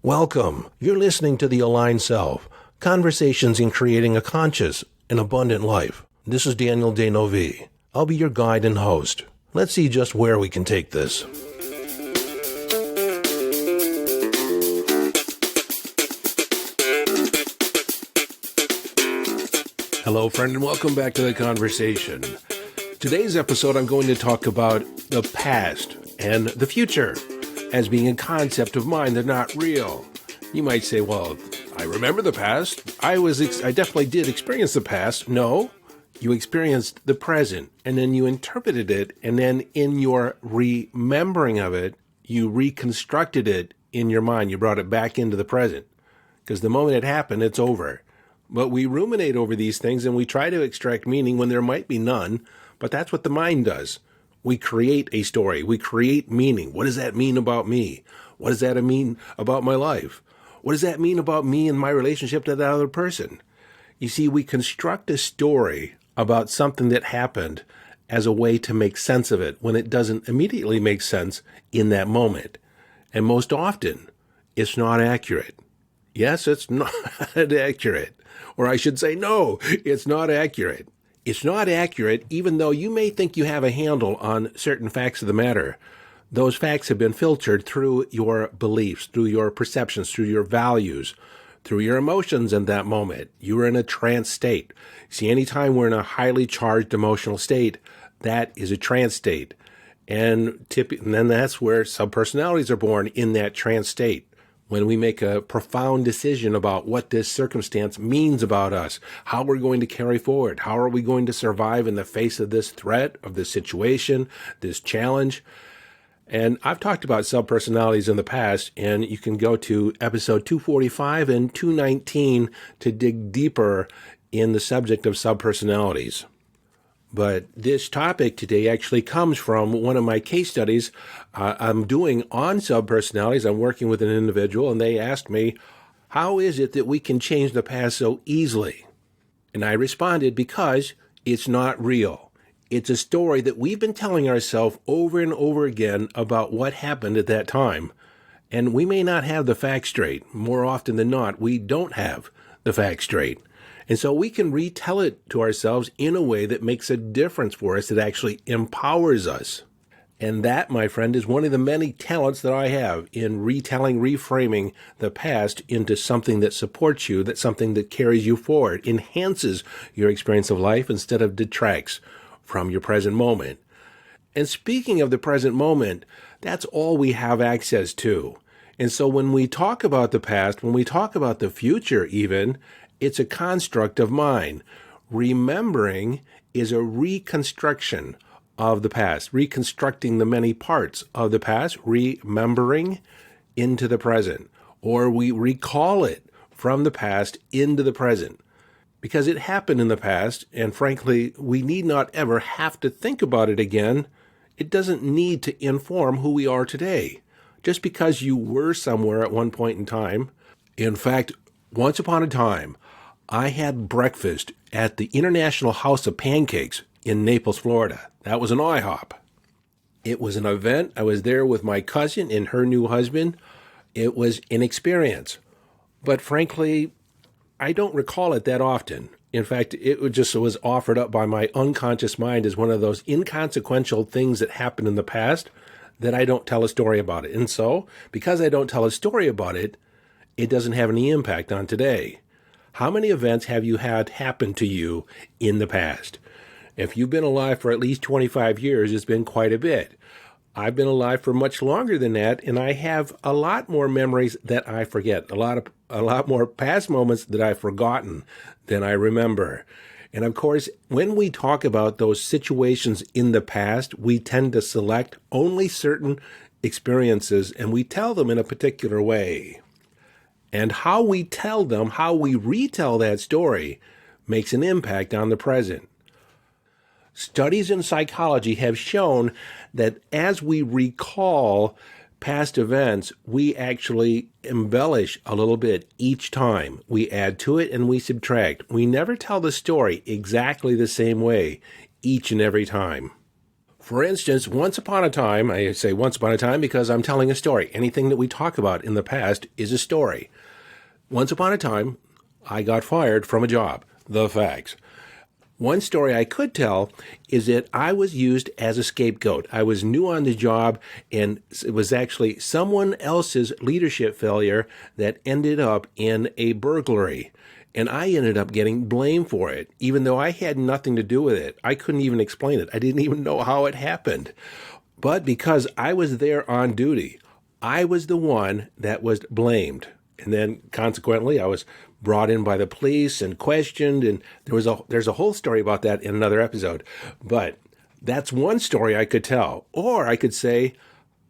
Welcome. You're listening to The Aligned Self, Conversations in Creating a Conscious and Abundant Life. This is Daniel Denovi. I'll be your guide and host. Let's see just where we can take this. Hello, friend, and welcome back to the conversation. Today's episode, I'm going to talk about the past and the future as being a concept of mind. They're not real. You might say, well, I remember the past. I definitely did experience the past. No, you experienced the present, and then you interpreted it, and then in your remembering of it, you reconstructed it in your mind. You brought it back into the present, because the moment it happened, it's over. But we ruminate over these things, and we try to extract meaning when there might be none, but that's what the mind does. We create a story. We create meaning. What does that mean about me? What does that mean about my life? What does that mean about me and my relationship to that other person? You see, we construct a story about something that happened as a way to make sense of it when it doesn't immediately make sense in that moment. And most often, it's not accurate. Yes, it's not accurate. Or I should say, no, it's not accurate. It's not accurate, even though you may think you have a handle on certain facts of the matter. Those facts have been filtered through your beliefs, through your perceptions, through your values, through your emotions in that moment. You are in a trance state. See, anytime we're in a highly charged emotional state, that is a trance state. And then that's where subpersonalities are born, in that trance state. When we make a profound decision about what this circumstance means about us, how we're going to carry forward, how are we going to survive in the face of this threat, of this situation, this challenge. And I've talked about subpersonalities in the past, and you can go to episode 245 and 219 to dig deeper in the subject of subpersonalities. But this topic today actually comes from one of my case studies I'm doing on subpersonalities. I'm working with an individual, and they asked me, how is it that we can change the past so easily? And I responded, because it's not real. It's a story that we've been telling ourselves over and over again about what happened at that time. And we may not have the facts straight. More often than not, we don't have the facts straight. And so we can retell it to ourselves in a way that makes a difference for us, that actually empowers us. And that, my friend, is one of the many talents that I have in retelling, reframing the past into something that supports you, that's something that carries you forward, enhances your experience of life instead of detracts from your present moment. And speaking of the present moment, that's all we have access to. And so when we talk about the past, when we talk about the future even, it's a construct of mind. Remembering is a reconstruction of the past, reconstructing the many parts of the past, remembering into the present, or we recall it from the past into the present. Because it happened in the past, and frankly, we need not ever have to think about it again. It doesn't need to inform who we are today. Just because you were somewhere at one point in time. In fact, once upon a time, I had breakfast at the International House of Pancakes in Naples, Florida. That was an IHOP. It was an event. I was there with my cousin and her new husband. It was an experience. But frankly, I don't recall it that often. In fact, it just was offered up by my unconscious mind as one of those inconsequential things that happened in the past that I don't tell a story about it. And so, because I don't tell a story about it, it doesn't have any impact on today. How many events have you had happen to you in the past? If you've been alive for at least 25 years, it's been quite a bit. I've been alive for much longer than that, and I have a lot more memories that I forget, a lot more past moments that I've forgotten than I remember. And of course, when we talk about those situations in the past, we tend to select only certain experiences, and we tell them in a particular way. And how we tell them, how we retell that story, makes an impact on the present. Studies in psychology have shown that as we recall past events, we actually embellish a little bit each time. We add to it and we subtract. We never tell the story exactly the same way each and every time. For instance, once upon a time, I say once upon a time because I'm telling a story. Anything that we talk about in the past is a story. Once upon a time, I got fired from a job. The facts. One story I could tell is that I was used as a scapegoat. I was new on the job, and it was actually someone else's leadership failure that ended up in a burglary. And I ended up getting blamed for it, even though I had nothing to do with it. I couldn't even explain it. I didn't even know how it happened. But because I was there on duty, I was the one that was blamed. And then consequently, I was brought in by the police and questioned, and there's a whole story about that in another episode. But that's one story I could tell. Or I could say,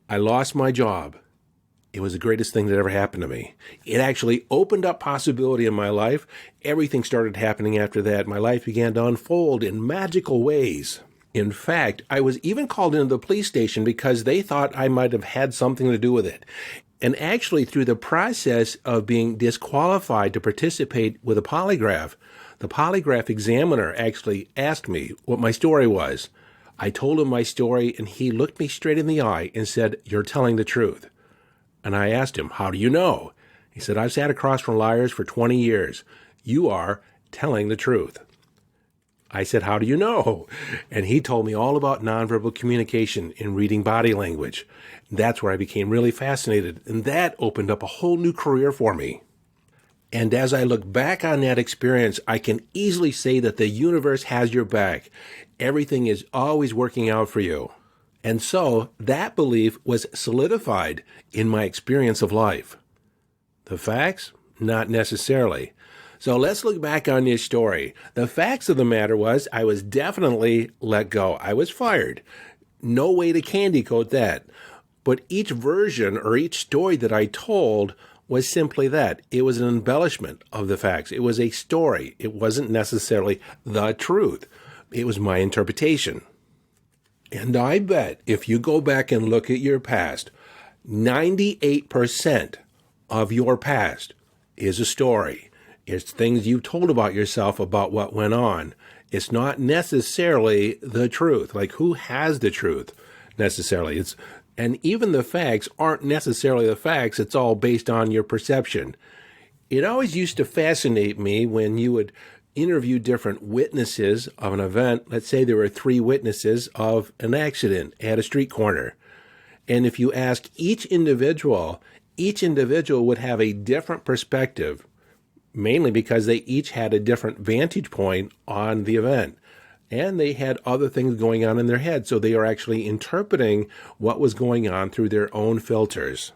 I lost my job. It was the greatest thing that ever happened to me. It actually opened up possibility in my life. Everything started happening after that. My life began to unfold in magical ways. In fact, I was even called into the police station because they thought I might have had something to do with it. And actually, through the process of being disqualified to participate with a polygraph, the polygraph examiner actually asked me what my story was. I told him my story, and he looked me straight in the eye and said, "You're telling the truth." And I asked him, "How do you know?" He said, "I've sat across from liars for 20 years. You are telling the truth." I said, "How do you know?" And he told me all about nonverbal communication and reading body language. That's where I became really fascinated, and that opened up a whole new career for me. And as I look back on that experience, I can easily say that the universe has your back. Everything is always working out for you. And so that belief was solidified in my experience of life. The facts? Not necessarily. So let's look back on this story. The facts of the matter was I was definitely let go. I was fired. No way to candy coat that. But each version or each story that I told was simply that. It was an embellishment of the facts. It was a story. It wasn't necessarily the truth. It was my interpretation. And I bet if you go back and look at your past, 98% of your past is a story. It's things you've told about yourself about what went on. It's not necessarily the truth. Like, who has the truth necessarily? And even the facts aren't necessarily the facts. It's all based on your perception. It always used to fascinate me when you would interview different witnesses of an event. Let's say there were 3 witnesses of an accident at a street corner. And if you ask each individual would have a different perspective, mainly because they each had a different vantage point on the event. And they had other things going on in their head, so they are actually interpreting what was going on through their own filters.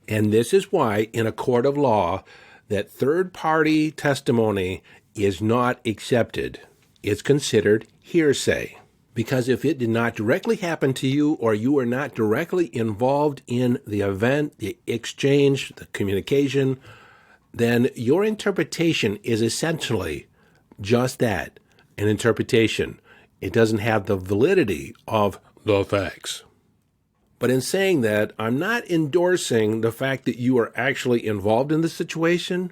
And this is why, in a court of law, that third-party testimony is not accepted. It's considered hearsay. Because if it did not directly happen to you, or you were not directly involved in the event, the exchange, the communication, then your interpretation is essentially just that, an interpretation. It doesn't have the validity of the facts. But in saying that, I'm not endorsing the fact that you are actually involved in the situation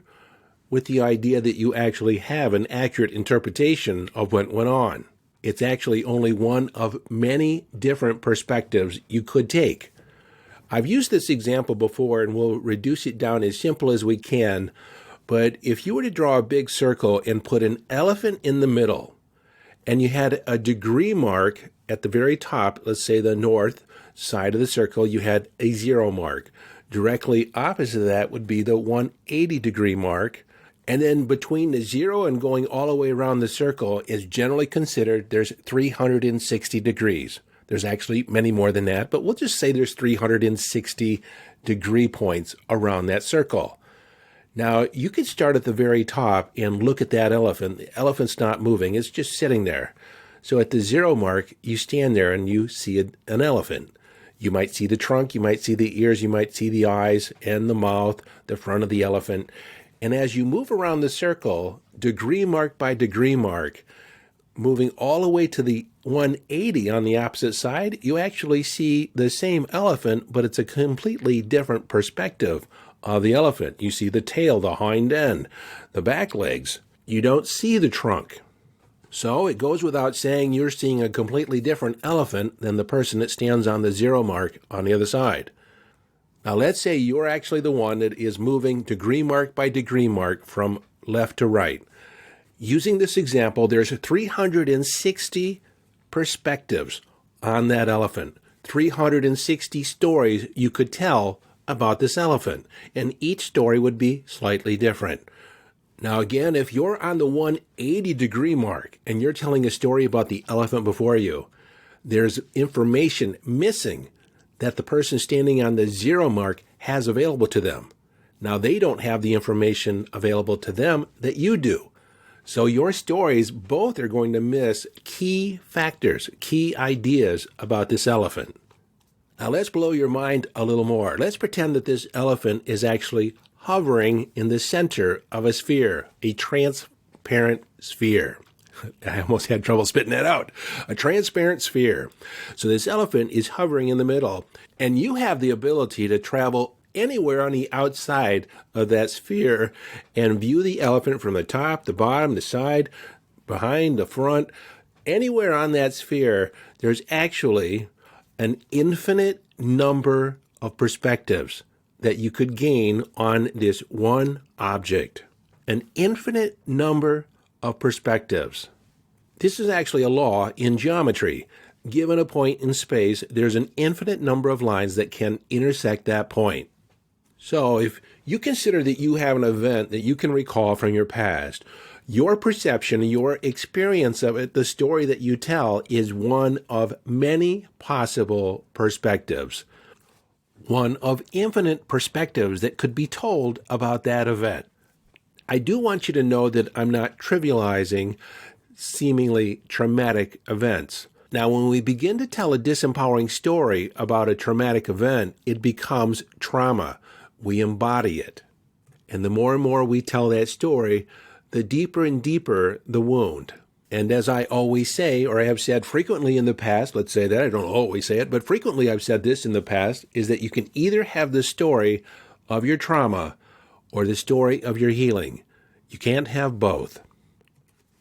with the idea that you actually have an accurate interpretation of what went on. It's actually only one of many different perspectives you could take. I've used this example before, and we'll reduce it down as simple as we can. But if you were to draw a big circle and put an elephant in the middle, and you had a degree mark at the very top, let's say the north side of the circle, you had a 0 mark. Directly opposite of that would be the 180 degree mark. And then between the 0 and going all the way around the circle is generally considered there's 360 degrees. There's actually many more than that, but we'll just say there's 360 degree points around that circle. Now, you could start at the very top and look at that elephant. The elephant's not moving. It's just sitting there. So at the 0 mark, you stand there and you see an elephant. You might see the trunk, you might see the ears, you might see the eyes and the mouth, the front of the elephant. And as you move around the circle, degree mark by degree mark, moving all the way to the 180 on the opposite side, you actually see the same elephant, but it's a completely different perspective of the elephant. You see the tail, the hind end, the back legs. You don't see the trunk. So it goes without saying you're seeing a completely different elephant than the person that stands on the 0 mark on the other side. Now let's say you're actually the one that is moving degree mark by degree mark from left to right. Using this example, there's 360 perspectives on that elephant, 360 stories you could tell about this elephant, and each story would be slightly different. Now again, if you're on the 180 degree mark and you're telling a story about the elephant before you, there's information missing that the person standing on the 0 mark has available to them. Now they don't have the information available to them that you do. So your stories both are going to miss key factors, key ideas about this elephant. Now let's blow your mind a little more. Let's pretend that this elephant is actually hovering in the center of a sphere, a transparent sphere. I almost had trouble spitting that out. A transparent sphere. So this elephant is hovering in the middle, and you have the ability to travel anywhere on the outside of that sphere and view the elephant from the top, the bottom, the side, behind, the front. Anywhere on that sphere, there's actually an infinite number of perspectives that you could gain on this one object. An infinite number of perspectives. This is actually a law in geometry. Given a point in space, there's an infinite number of lines that can intersect that point. So if you consider that you have an event that you can recall from your past, your perception, your experience of it, the story that you tell is one of many possible perspectives. One of infinite perspectives that could be told about that event. I do want you to know that I'm not trivializing seemingly traumatic events. Now, when we begin to tell a disempowering story about a traumatic event, it becomes trauma. We embody it. And the more and more we tell that story, the deeper and deeper the wound. And as I always say, or I have said frequently in the past, let's say that, I don't always say it, but frequently I've said this in the past, is that you can either have the story of your trauma or the story of your healing. You can't have both.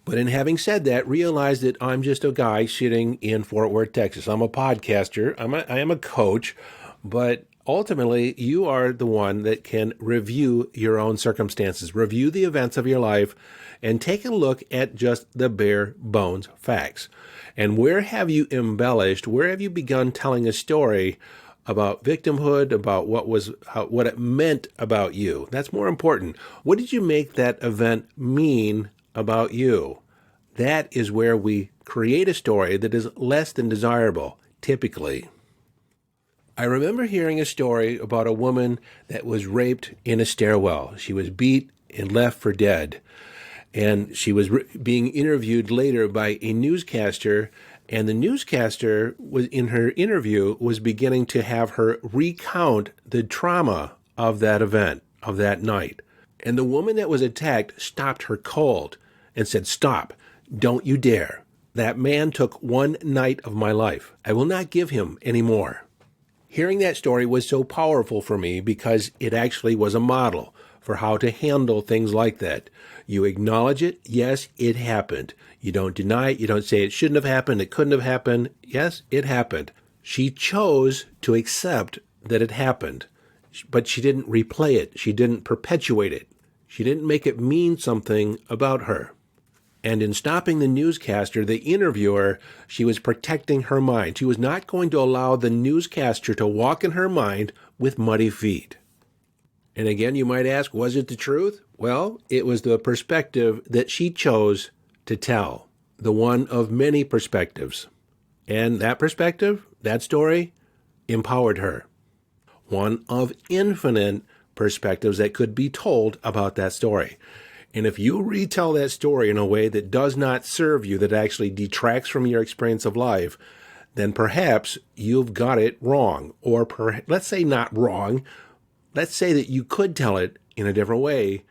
But in having said that, realize that I'm just a guy sitting in Fort Worth, Texas. I'm a podcaster. I am a coach, but ultimately, you are the one that can review your own circumstances, review the events of your life, and take a look at just the bare bones facts. And where have you embellished? Where have you begun telling a story about victimhood, about what it meant about you? That's more important. What did you make that event mean about you? That is where we create a story that is less than desirable, typically. I remember hearing a story about a woman that was raped in a stairwell. She was beat and left for dead. And she was being interviewed later by a newscaster, and the newscaster was in her interview was beginning to have her recount the trauma of that event, of that night. And the woman that was attacked stopped her cold and said, "Stop, don't you dare. That man took one night of my life. I will not give him any more." Hearing that story was so powerful for me because it actually was a model for how to handle things like that. You acknowledge it. Yes, it happened. You don't deny it. You don't say it shouldn't have happened. It couldn't have happened. Yes, it happened. She chose to accept that it happened, but she didn't replay it. She didn't perpetuate it. She didn't make it mean something about her. And in stopping the newscaster, the interviewer, she was protecting her mind. She was not going to allow the newscaster to walk in her mind with muddy feet. And again, you might ask, was it the truth? Well, it was the perspective that she chose to tell, the one of many perspectives. And that perspective, that story, empowered her. One of infinite perspectives that could be told about that story. And if you retell that story in a way that does not serve you, that actually detracts from your experience of life, then perhaps you've got it wrong. Or let's say not wrong. Let's say that you could tell it in a different way,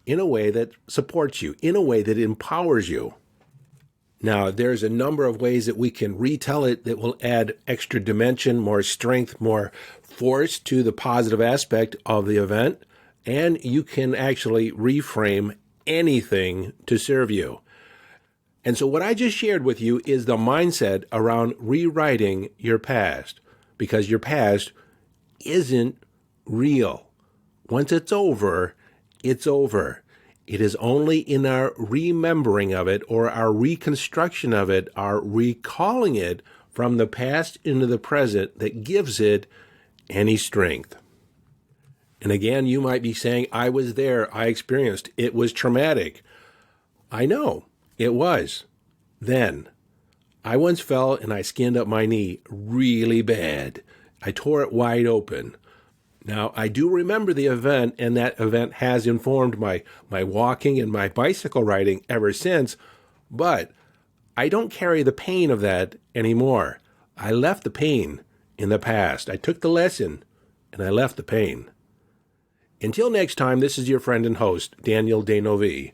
in a way that supports you, in a way that empowers you. Now, there's a number of ways that we can retell it that will add extra dimension, more strength, more force to the positive aspect of the event. And you can actually reframe anything to serve you. And so what I just shared with you is the mindset around rewriting your past, because your past isn't real. Once it's over, it's over. It is only in our remembering of it or our reconstruction of it, our recalling it from the past into the present that gives it any strength. And again, you might be saying, I was there, I experienced, it was traumatic. I know, it was. Then, I once fell and I skinned up my knee really bad. I tore it wide open. Now, I do remember the event, and that event has informed my walking and my bicycle riding ever since, but I don't carry the pain of that anymore. I left the pain in the past. I took the lesson, and I left the pain. Until next time, this is your friend and host, Daniel Denovi,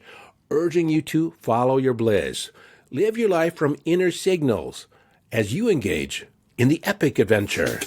urging you to follow your bliss. Live your life from inner signals as you engage in the epic adventure.